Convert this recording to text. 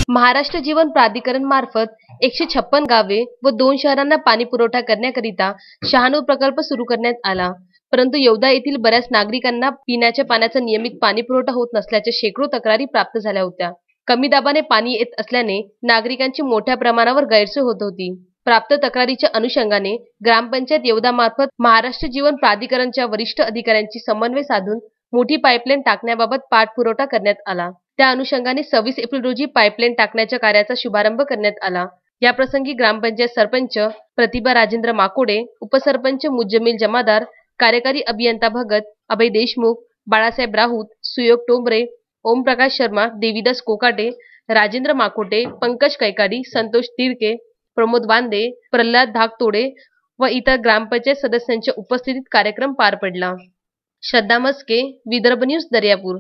महाराष्ट्र जीवन प्राधिकरण मार्फत 156 गावे व 2 शहरांना पाणी पुरवठा करण्याकरिता 96 प्रकल्प सुरू करण्यात आला। परंतु येवदा येथील बऱ्याच नागरिकांना पिण्याच्या पाण्याचा नियमित पाणी पुरवठा होत नसल्याच्या शेकडो तक्रारी प्राप्त झाल्या होत्या। कमी दाबाने पाणी येत असल्याने नागरिकांची मोठ्या प्रमाणावर गैरसोय होत होती। प्राप्त तक्रारीच्या अनुषंगाने ग्रामपंचायत येवदा मार्फत महाराष्ट्र जीवन प्राधिकरणच्या वरिष्ठ अधिकाऱ्यांची समन्वय साधून मोठी पाईपलाईन टाकण्याबाबत पाठपुरावा करण्यात आला। त्या अनुषंगाने 26 एप्रिल रोजी पाईपलाईन टाकण्याच्या कार्याचा शुभारंभ करण्यात आला। या प्रसंगी ग्रामपंचायत सरपंच प्रतिभा राजेंद्र माकोडे, उपसरपंच मुज्जमिल जमादार, कार्यकारी अभियंता भगत, अभय देशमुख, बाळासाहेब राऊत, सुयोग टोंबरे, ओमप्रकाश शर्मा, देवीदास कोकाटे, राजेंद्र माकोटे, पंकज कैकाडी, संतोष तिरके, प्रमोद वांदे, प्रल्हाद धाकतोडे व इतर ग्रामपंचायत सदस्यांच्या उपस्थितीत कार्यक्रम पार पडला। श्रद्धा मस्के, विदर्भ न्यूज, दर्यापूर।